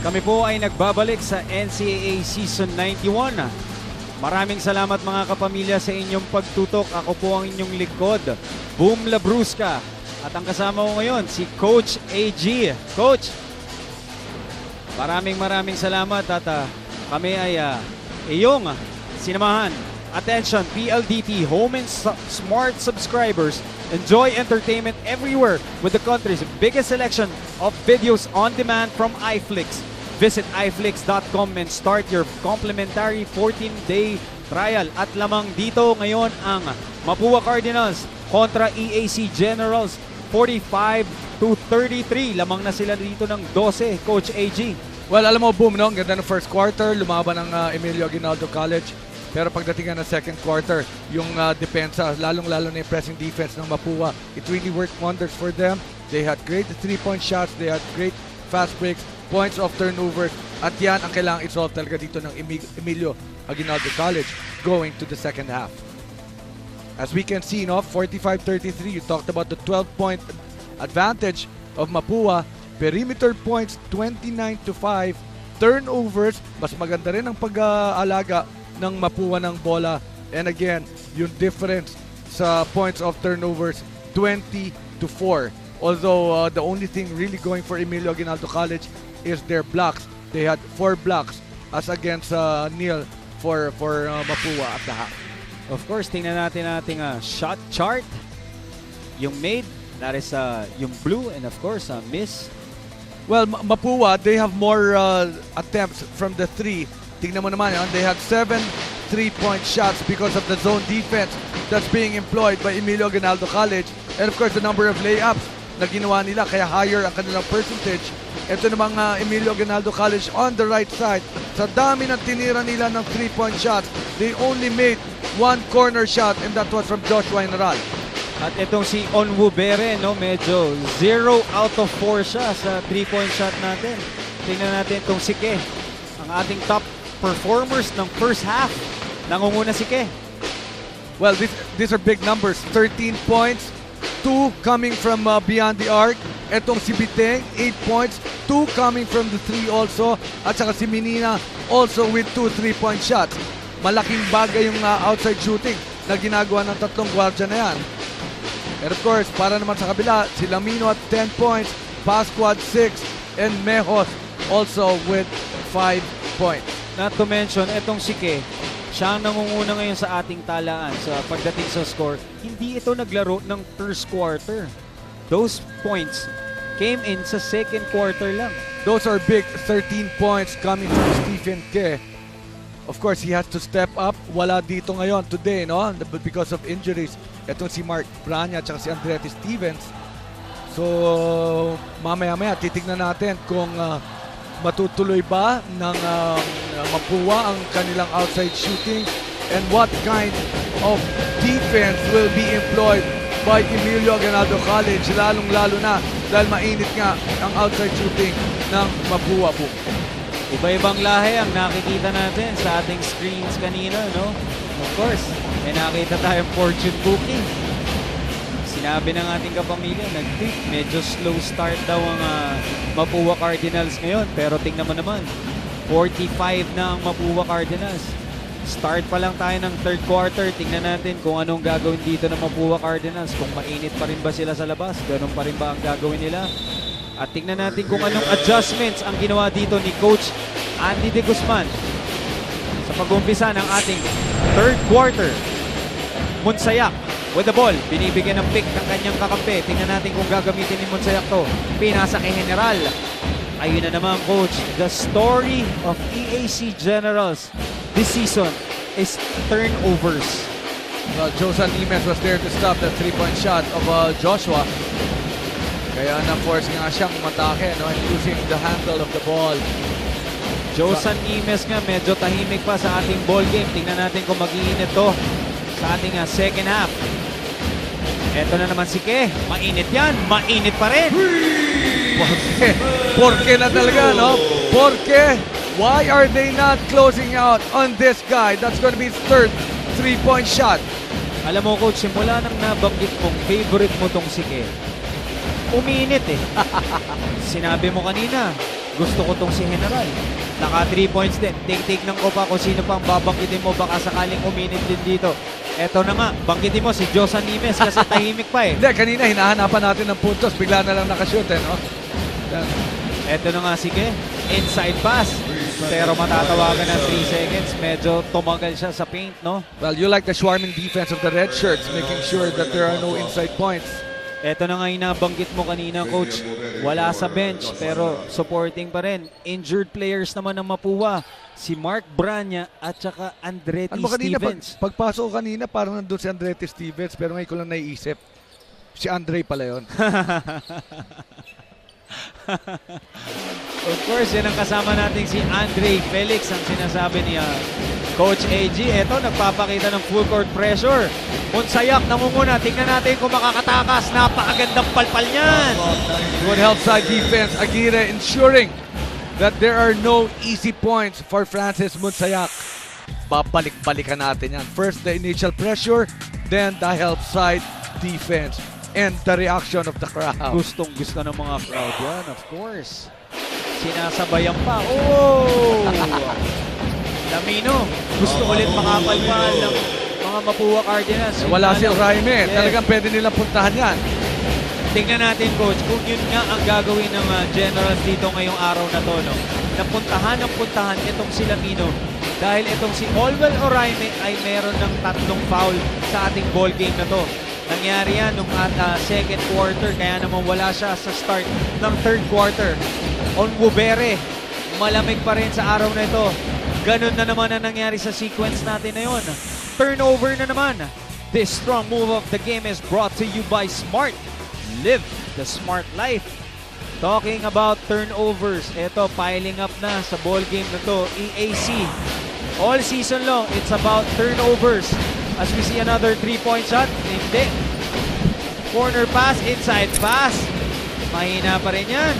Kami po ay nagbabalik sa NCAA Season 91. Maraming salamat mga kapamilya sa inyong pagtutok. Ako po ang inyong likod, Boom Labrusca. At ang kasama ko ngayon, si Coach AG. Coach, maraming salamat at kami ay iyong sinamahan. Attention, PLDT Home and Smart subscribers. Enjoy entertainment everywhere with the country's biggest selection of videos on demand from iFlix. Visit iflix.com and start your complimentary 14-day trial. At lamang dito ngayon ang Mapua Cardinals kontra EAC Generals, 45-33. Lamang na sila dito ng 12, Coach AG. Well, alam mo, Boom, no? Ang ganda ng first quarter, lumaban ng Emilio Aguinaldo College. Pero pagdating nga ng second quarter, yung depensa, lalong-lalo na yung pressing defense ng Mapua, it really worked wonders for them. They had great three-point shots, they had great fast breaks, points of turnovers, at yan ang kailangang i-solve talaga dito ng Emilio Aguinaldo College going to the second half. As we can see, no, 45-33, you talked about the 12-point advantage of Mapua, perimeter points 29-5, turnovers, mas maganda rin ang pag-aalaga ng Mapua ng bola, and again, yung difference sa points of turnovers 20-4. Although the only thing really going for Emilio Aguinaldo College is their blocks. They had 4 blocks as against nil for Mapua at the half. Of course, tingnan natin ating shot chart. Yung made, that is yung blue, and of course, miss. Well, Mapua, they have more attempts from the 3. Tingnan mo naman, they had 7 3-point shots because of the zone defense that's being employed by Emilio Aguinaldo College. And of course, the number of layups na ginawa nila, kaya higher ang kanilang percentage. Ito namang Emilio Aguinaldo College on the right side. Sa dami ng tinira nila ng 3-point shots, they only made 1 corner shot, and that was from Joshua General. At itong si Onwubere, no, medyo 0 out of 4 siya sa 3-point shot natin. Tingnan natin itong si Ke, ang ating top performers ng first half. Nangunguna si Ke. Well, these are big numbers. 13 points, 2 coming from beyond the arc. Etong si Biteng, 8 points, 2 coming from the 3 also. At saka si Menina also with 2 3-point shots. Malaking bagay yung outside shooting na ginagawa ng tatlong gwardiya na yan. And of course, para naman sa kabila, si Lamino at 10 points, Pascuad 6, and Mejos also with 5 points. Not to mention, etong si Ke, siya ang nangunguna ngayon sa ating talaan sa pagdating sa score. Hindi ito naglaro ng first quarter. Those points came in sa second quarter lang. Those are big 13 points coming from Stephen Ke. Of course, he has to step up. Wala dito ngayon today, no? Because of injuries. Etong si Mark Branya at si Andretti Stevens. So, mamaya-maya, titignan natin kung matutuloy ba ng Mapua ang kanilang outside shooting, and what kind of defense will be employed by Emilio Aguinaldo College, lalong-lalo na dahil mainit nga ang outside shooting ng Mapua po. Iba-ibang lahi ang nakikita natin sa ating screens kanina, no? Of course, may nakita tayong fortune cookie. Sinabi ng ating kapamilya, medyo slow start daw ang Mapua Cardinals ngayon. Pero tingnan mo naman, 45 na ang Mapua Cardinals. Start pa lang tayo ng third quarter. Tingnan natin kung anong gagawin dito ng Mapua Cardinals. Kung mainit pa rin ba sila sa labas, ganun pa rin ba ang gagawin nila. At tingnan natin kung anong adjustments ang ginawa dito ni Coach Andy De Guzman sa pag-umpisa ng ating third quarter. Monsayak with the ball, binibigyan ng pick ng kanyang kakampi. Tingnan natin kung gagamitin ni Monsayak to. Pinasa kay General. Ayun na naman, Coach. The story of EAC Generals this season is turnovers. Well, Josan Imes was there to stop that 3-point shot of Joshua. Kaya na-force nga siyang matake, no, and losing the handle of the ball. Josan Imes nga medyo tahimik pa sa ating ball game. Tingnan natin kung mag-iinit to sa ating second half. Eto na naman si Ke. Mainit yan. Mainit pa rin. Porke na talaga, no? Porke. Why are they not closing out on this guy? That's going to be his third 3-point shot. Alam mo, Coach, simula nang nabanggit mong favorite mo tong si Ke, umiinit eh. Sinabi mo kanina, gusto ko tong si General. Naka 3 points din. Tignan ko pa kung sino pang babanggitin mo, baka sakaling uminit din dito. Eto na nga, banggitin mo si Josan Nimes kasi tahimik pa eh. Hindi, kanina hinahanapan natin ng puntos. Bigla na lang nakashoot eh, no? Yan. Eto na nga, sige. Inside pass. Pero matatawagan ng 3 seconds. Medyo tumagal siya sa paint, no? Well, you like the swarming defense of the red shirts, making sure that there are no inside points. Eto na nga yung nabanggit mo kanina, Coach. Wala sa bench, pero supporting pa rin. Injured players naman ng Mapua. Si Mark Branya at saka Andretti Ano ba kanina, Stevens. pagpasok ko kanina, parang nandun si Andretti Stevens, pero ngayon ko lang naiisip. Si Andre pala yun. Of course, yan ang kasama natin si Andre Felix, ang sinasabi ni Coach AG. Eto, nagpapakita ng full court pressure. Munsayak, namumuna. Tingnan natin kung makakatakas. Napakagandang palpal niyan. Good help side defense. Aguirre ensuring that there are no easy points for Francis Munsayak. Babalik-balikan natin yan. First, the initial pressure, then the help side defense. And the reaction of the crowd. Gustong-gusto ng mga crowd yan, of course. Sinasabayan pa. Oh! Lamino, gusto ulit makapalpal ng mga Mapua Cardinals. Wala si Raime. Yes. Talagang pwede nilang puntahan yan. Tingnan natin, Coach, kung yun nga ang gagawin ng Generals dito ngayong araw na to, no? Napuntahan ng puntahan itong si Lamino dahil itong si Olwell Oraime ay meron ng 3 foul sa ating ball game na to. Nangyari yan nung second quarter, kaya naman wala siya sa start ng third quarter. Onwubere, malamig pa rin sa araw na ito. Ganun na naman ang nangyari sa sequence natin na yun. Turnover na naman. This strong move of the game is brought to you by Smart. Live the smart life. Talking about turnovers, eto piling up na sa ball game na to, EAC. All season long, it's about turnovers. As we see another 3-point shot, hindi. Corner pass, inside pass. Mahina pa rin yan.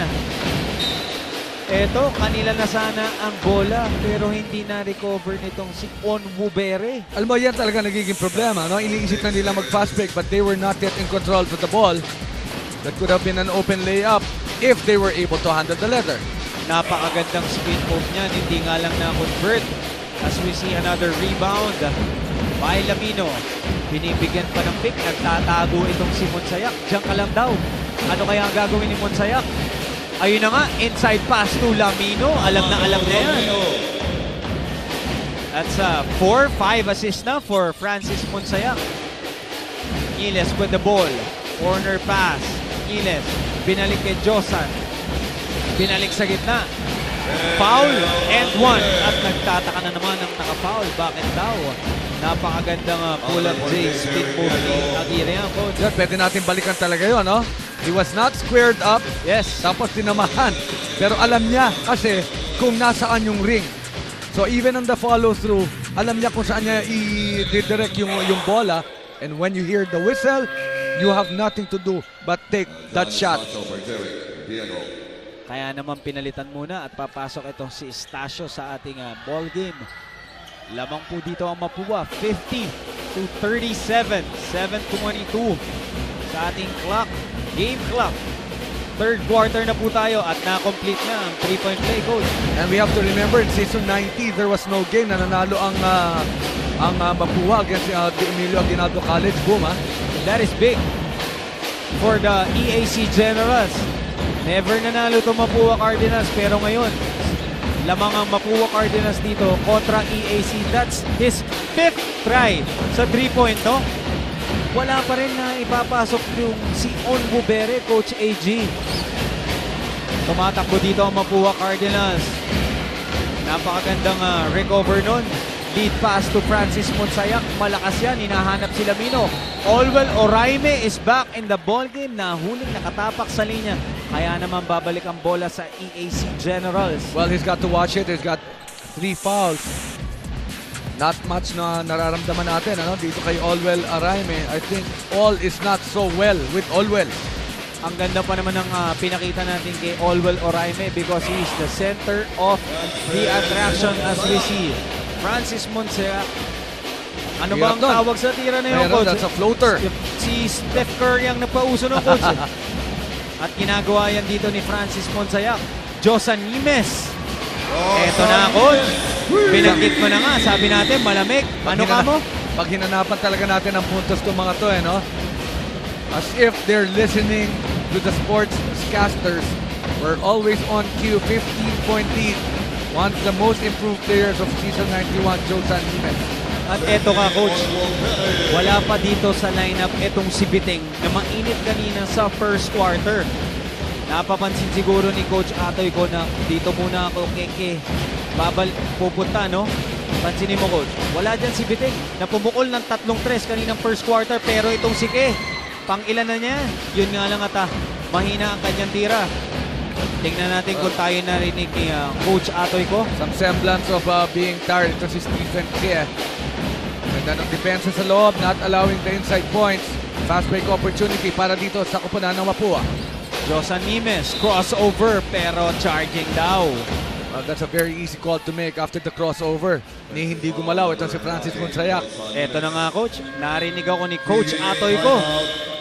Eto, kanila na sana ang bola, pero hindi na-recover nitong si Onwubere. Alam mo, yan talaga nagiging problema. No? Iniisip na nila mag-fast break but they were not yet in control of the ball. That could have been an open layup if they were able to handle the leather. Napakagandang spin move niyan, hindi nga lang na-convert. As we see another rebound by Lamino. Binibigyan pa ng pick, nagtatago itong si Munsayak. Diyan ka lang daw. Ano kaya ang gagawin ni Munsayak? Ayun na nga, inside pass to Lamino. Alam na yan. That's 4-5 assist na for Francis Munsayak. Giles with the ball. Corner pass. Giles, binalik kay Josan. Binalik sa gitna. Foul and 1. At nagtataka na naman ang naka-foul. Bakit daw? Napakagandang pull-up J. Spin move ni Aguirre yan, Coach. Yan, pwede natin balikan talaga yun, no? He was not squared up, Yes. tapos tinamahan. Pero alam niya kasi kung nasaan yung ring. So even on the follow-through, alam niya kung saan niya i-direct yung bola. And when you hear the whistle, you have nothing to do but take that shot. Kaya naman pinalitan muna at papasok ito si Estacio sa ating ball game. Lamang po dito ang Mapua, 50-37, 7:22 sa ating clock, game clock. Third quarter na po tayo at na-complete na ang 3-point play, Coach. And we have to remember in season 90, there was no game na nanalo ang Mapua against the Emilio Aguinaldo College. Boom, ha? That is big for the EAC Generals. Never nanalo to Mapua Cardinals, pero ngayon, lamang ang Mapua Cardinals dito kontra EAC. That's his 5th try sa 3-point, no? Wala pa rin na ipapasok yung si Onwubere, Coach AG. Tumatakbo dito ang Mapua Cardinals. Napakagandang recover nun. Lead pass to Francis Munsayak. Malakas yan. Hinahanap si Lamino. Olwell Oraime is back in the ball game. Nahuling nakatapak sa linya. Kaya naman babalik ang bola sa EAC Generals. Well, he's got to watch it. He's got 3 fouls. Not much na nararamdaman natin dito kay Olwell Araime. I think all is not so well with Olwell. Ang ganda pa naman ng pinakita natin kay Olwell Oraime because he is the center of the attraction as we see. Francis Munsayak. Ano ba ang tawag sa tira na yun, Coach? That's a floater. Si Steph Curry ang napauso ng Coach. At ginagawa yan dito ni Francis Munsayak. Josan Nimes. Eto na, coach. Binanggit mo na nga. Sabi natin, malamig. Ano ka mo? Pag hinanapan talaga natin ang puntos ng mga to, no? As if they're listening to the sportscasters. We're always on cue. 15-point lead. One of the most improved players of season 91, Josan Nimes. At eto ka, coach. Wala pa dito sa lineup etong si Biting na mainit kanina sa first quarter. Napapansin siguro ni Coach Atoy ko na dito muna ako pupunta, no? Pansinin mo, coach. Wala dyan si Biting na pumukol ng 3-3 kaninang first quarter, pero itong si Ke, pang ilan na niya? Yun nga lang ata, mahina ang kanyang tira. Tingnan natin kung tayo narinig ni Coach Atoy ko. Some semblance of being tired. Ito si Stephen Ke. Ganda ng depensa sa loob, not allowing the inside points. Fast break opportunity para dito sa kupunan ng Mapua. Josan Nimes, crossover, pero charging daw. That's a very easy call to make after the crossover. Hindi gumalaw. Ito si Francis Monsayak. Eto na nga, coach. Narinig ako ni Coach Atoy ko.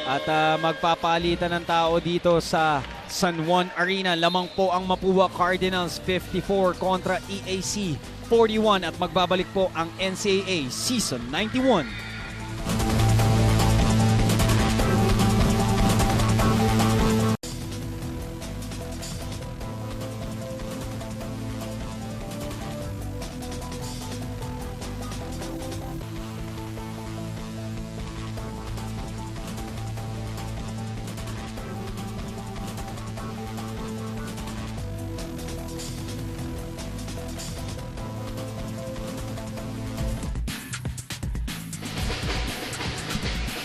At magpapalitan ng tao dito sa San Juan Arena. Lamang po ang Mapua Cardinals 54 kontra EAC 41. At magbabalik po ang NCAA Season 91.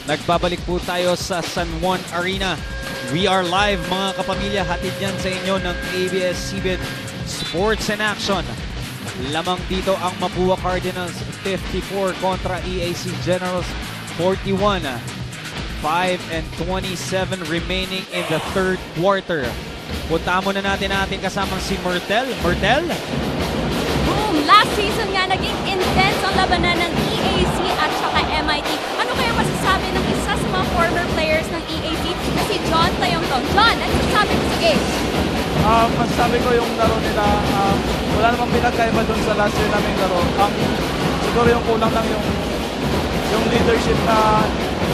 Nagbabalik po tayo sa San Juan Arena. We are live, mga kapamilya. Hatid yan sa inyo ng ABS-CBN Sports and Action. Lamang dito ang Mapua Cardinals 54 kontra EAC Generals 41. 5:27 remaining in the third quarter. Punta muna natin ating kasamang si Myrtle. Myrtle? Boom! Last season nga, naging intense ang labanan ng EAC at saka MIT. Ano kaya masasabi ng isa sa mga former players ng EAC na si John Tayongtong? John, ano masasabi mo sa game? Masasabi ko yung laro nila, wala namang pinagkaiba dun sa last year namin laro. Siguro yung kulang lang yung leadership na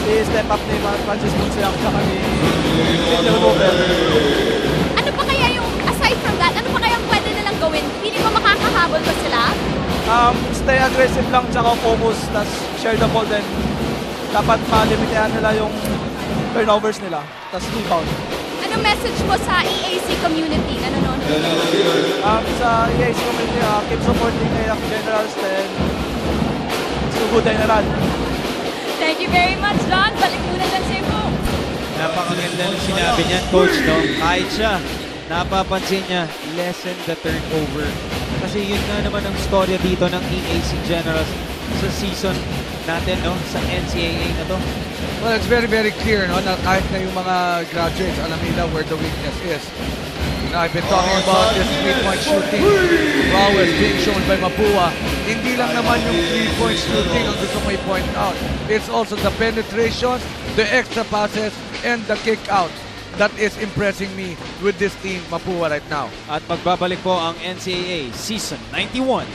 i-step up ni Francis Monsiak at ni Angel Robert. Ano pa kaya yung, aside from that, ano pa kaya pwede nilang gawin? Pili ko makakahabol ba sila? Stay aggressive lang tsaka focus, tas share the ball din. Dapat malimitahan nila yung turnovers nila, tas rebound. Anong message mo sa EAC community na nanonood? Sa EAC community, keep supporting AF Generals then suguday na rin. Thank you very much, John. Balik muna dyan sa iyo. Napakaganda ng sinabi niyan, coach, no? Kahit siya, napapansin niya, lessen the turnover. Kasi yun nga naman ang storya dito ng EAC Generals sa season natin, no? Sa NCAA na to. Well, it's very, very clear, no? Na kahit na yung mga graduates, alam nila where the weakness is. You know, I've been talking about this three-point shooting prowess being shown by Mapua. Hindi lang naman yung three-point shooting ang gusto ko i-point out. It's also the penetration, the extra passes, and the kick-outs. That is impressing me with this team, Mapua, right now. At magbabalik po ang NCAA Season 91.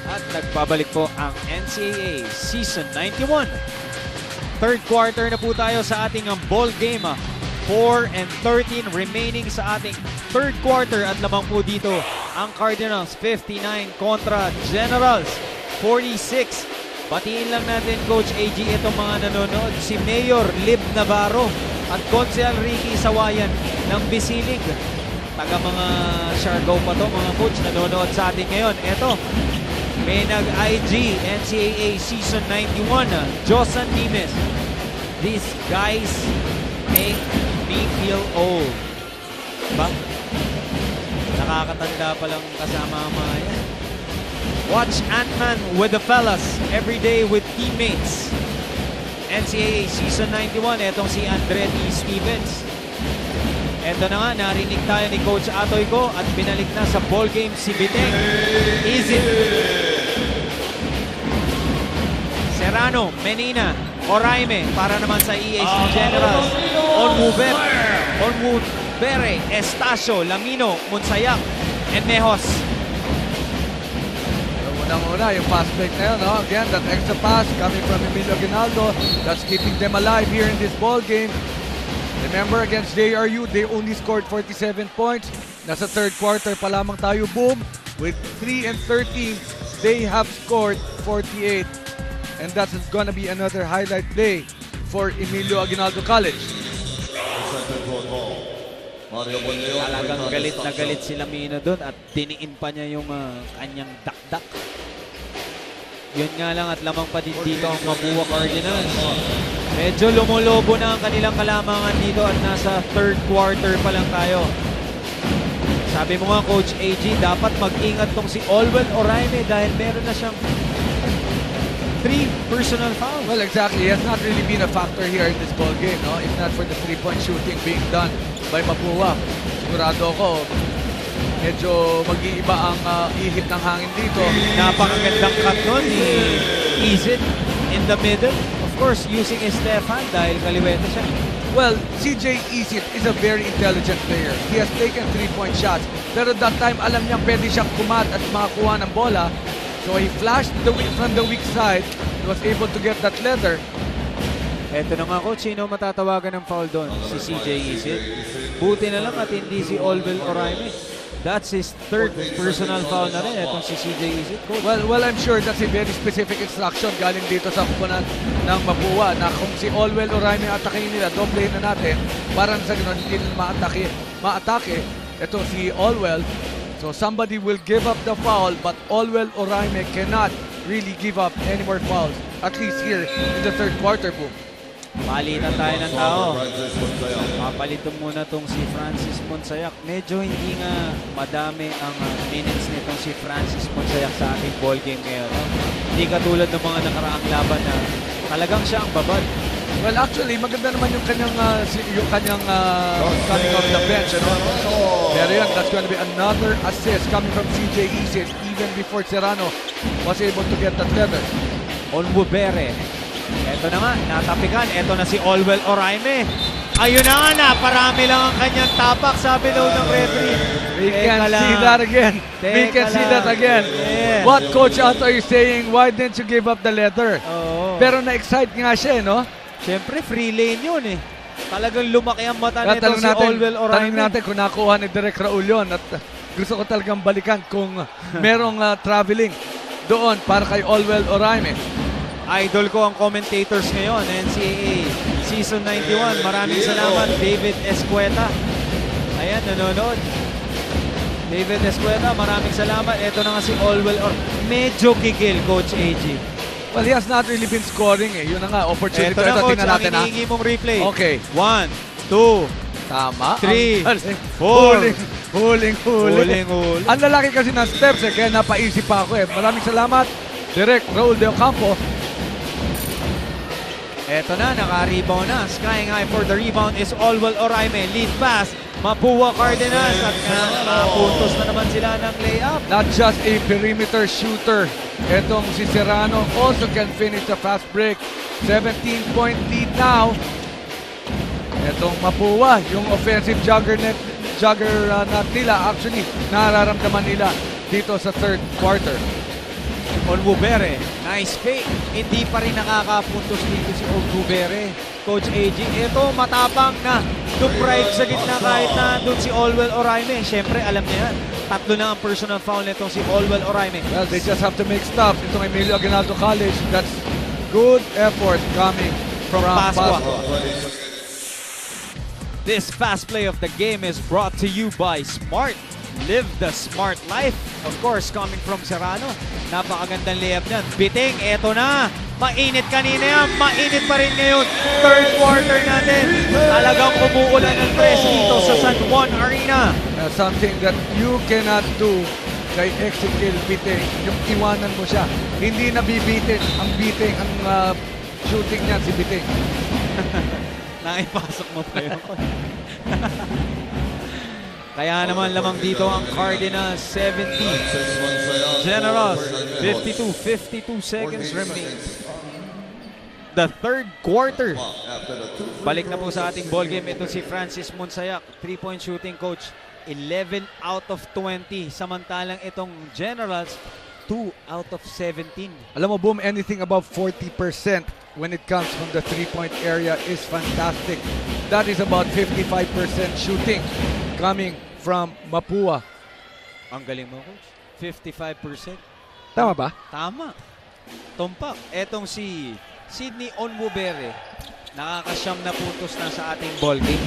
At nagbabalik po ang NCAA Season 91. Third quarter na po tayo sa ating ball game. 4:13 remaining sa ating third quarter at lamang po dito ang Cardinals 59 kontra Generals 46. Batiin lang natin, Coach AG, itong mga nanonood. Si Mayor Lib Navarro at Consel Ricky Sawayan ng Bisilig. Taga mga Siargao pa to, mga coach, nanonood sa atin ngayon. Eto, may nag-IG NCAA Season 91, Josan Nimes. These guys make me feel old. Ba? Nakakatanda palang kasama ang mga yan. Watch Ant-Man with the fellas every day with teammates. NCAA Season 91, etong si Andretti Stevens. Eto na nga, narinig tayo ni Coach Atoy ko at binalik na sa ball game si Biteng. Easy. Serrano, Menina, Oraime para naman sa EAC Generals. Onwubere, Estacio, Lamino, Munsayak, and Mejos. Unang-una, yung fast break na yun, no? Again, that extra pass coming from Emilio Aguinaldo, that's keeping them alive here in this ball game. Remember, against JRU, they only scored 47 points. Nasa third quarter pa lamang tayo, boom. With 3 and 13, they have scored 48. And that's gonna be another highlight play for Emilio Aguinaldo College. Talagang galit na galit si Lamino doon at diniin pa niya yung kanyang dakdak. Yun nga lang at lamang pa din dito ang Mapua Cardinals. Medyo lumulobo na ang kanilang kalamangan dito at nasa third quarter pa lang tayo. Sabi mo nga, Coach AG, dapat mag-ingat tong si Olwell Oraime dahil meron na siyang 3 personal fouls. Well, exactly. He has not really been a factor here in this ball game, no? If not for the three-point shooting being done by Mapua. Sigurado ako, medyo mag-iiba ang ihip ng hangin dito. Napakagandang cut nun ni Izit in the middle. Of course, using Estefan dahil kaliwete siya. Well, CJ Isit is a very intelligent player. He has taken 3-point shots. Pero that time, alam niya pwede siyang kumat at makakuha ng bola. So he flashed from the weak side. He was able to get that leather. Eto na nga, Coach, sino matatawagan ng foul doon? Si CJ Isit. Buti na lang at hindi si Olwell Oraime. That's his third personal foul na rin. Etong si CJ Isit, Coach. Well, I'm sure that's a very specific instruction galing dito sa kupunan ng Mapua na kung si Olwell Oraime atakin nila, doblehin na natin para sa ganoon hindi nila maatake. Ito si Olwell. So somebody will give up the foul but Olwell Oraime cannot really give up any more fouls. At least here in the third quarter, boom. Palitan tayo ng tao. Papalitan muna tong si Francis Monsayak. Medyo hindi nga madami ang minutes nitong si Francis Monsayak sa ating ball game ngayon. Hindi katulad ng mga nakaraang laban na talagang siya ang babad. Well, actually, maganda naman yung kanyang coming off the bench. Ano? Pero yan, that's going to be another assist coming from CJ Isit even before Serrano was able to get that leather. Onwubere. Eto na nga, natapikan. Eto na si Olwell Oraime. Ayun na nga, naparami lang ang kanyang tapak, sabi daw ng referee. We can see that again. We can see that again. Yeah. What Coach Ato is saying, why didn't you give up the leather? Oo. Pero na-excite nga siya, no? Siyempre, free lane yun eh. Talagang lumaki ang mata nito si Olwell Oraime. Tanong natin kung nakuha ni Direk Raul yun at gusto ko talagang balikan kung merong traveling doon para kay Olwell Oraime. Idol ko ang commentators ngayon, NCAA Season 91. Maraming salamat, David Escueta. Ayan, nanonood. David Escueta, maraming salamat. Ito na nga si Olwell medyo gigil, Coach AG. Well, he has not really been scoring eh. Yun na nga, opportunity. Ito na, Coach, tingnan ang natin ha. hinihingi mong replay. Okay. 1, 2, Tama. 3, 4. Huling. Huling. Ang lalaki kasi ng steps eh, kaya napaisip pa ako eh. Maraming salamat, Direk Raul de Ocampo. Eto na, naka-rebound na. Skying high for the rebound is Olwell Oraime. Lead pass, Mapua Cardinals. At nakapuntos na naman sila ng layup. Not just a perimeter shooter. Etong si Serrano also can finish the fast break. 17-point lead now. Etong Mapua, yung offensive juggernaut nila, actually, nararamdaman nila dito sa third quarter. Onwubere, nice fake. Hindi pa rin nakakapuntos dito si Onwubere. Coach AG, ito matapang na to-drive sa gitna kahit na doon si Olwell Oraime. Siyempre, alam niya yan. 3 na ang personal foul nitong si Olwell Oraime. Well, they just have to make stops. Itong Emilio Aguinaldo College, that's good effort coming from Pascua. This fast play of the game is brought to you by Smart. live the smart life. Of course, coming from Serrano. Napakagandang layup niyan. Biting, eto na. Mainit kanina yan. Mainit pa rin ngayon. Third quarter natin. Talagang umuulan ng press dito sa San Juan Arena. Something that you cannot do kay Ezekiel Biting, yung iwanan mo siya. Hindi nabibitin ang Biting, ang shooting niya si Biting. Nakipasok mo pa yun. Kaya naman lamang dito ang Cardinals 70. Generals 52 seconds remaining. The third quarter. Balik na po sa ating ball game. Ito si Francis Monsayak, 3-point shooting coach. 11 out of 20. Samantalang itong Generals, 2 out of 17. Alam mo, Boom, anything above 40% when it comes from the three-point area is fantastic. That is about 55% shooting coming from Mapua. Ang galing mo, coach. 55%. Tama ba? Tama. Tumpak. Etong si Sydney Onwubere, nakakasyam na puntos na sa ating ball game.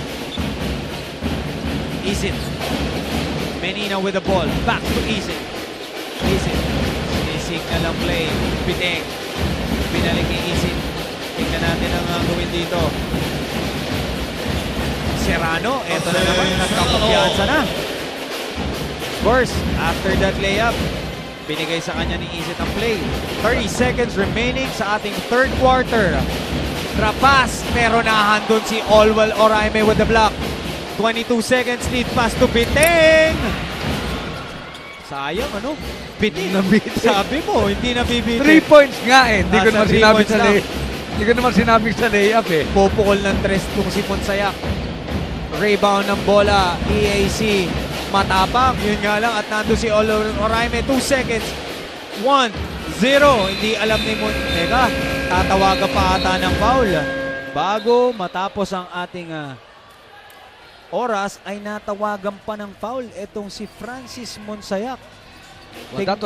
Izin. Menina with the ball. Back to Izin. Izin. Sinisignal ang play. Biting. Binalik ni Izin. Tingnan natin ang gawin dito. Serrano. Eto na naman. Nagkakapiyansa na. Of course, after that layup, binigay sa kanya ni Izin ang play. 30 seconds remaining sa ating third quarter. Trapas, pero nahandun si Olwell Oraime with the block. 22 seconds lead pass to Biting. Sayang, ano? Biting. Sabi mo, hindi nabibitin. 3 points nga eh. Hindi ko Nasa naman 3 sinabi points sa lang. Hindi ko naman sinabi sa layup eh. Pupukol ng tres kung si Monsayak. Rebound ng bola, EAC. Matapang, yun nga lang. At nando si Oraime, 2 seconds. 1-0. Hindi alam ni Teka, tatawagan pa ata ng foul. Bago matapos ang ating oras, ay natawagan pa ng foul itong si Francis Monsayak. Well, that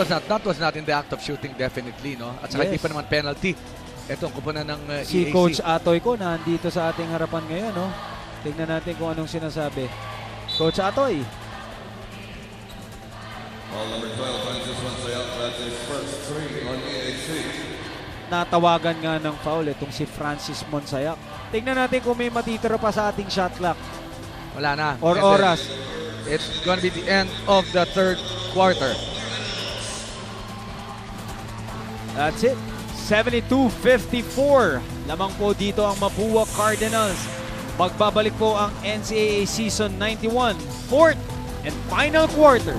was not in the act of shooting definitely, no? At saka Yes. hindi pa naman penalty. Ito ang kupunan ng Si EAC. Coach Atoy ko nandito sa ating harapan ngayon, no? Tingnan natin kung anong sinasabi. Coach Atoy. Ball number 12, Francis Monsayak. That's his first three on EAC. Natawagan nga ng foul itong si Francis Monsayak. Tingnan natin kung may matitira pa sa ating shot clock Wala na. or Kasi oras. It's gonna be the end of the third quarter. That's it. 72-54. Lamang po dito ang Mapua Cardinals. Magbabalik po ang NCAA Season 91, fourth and final quarter.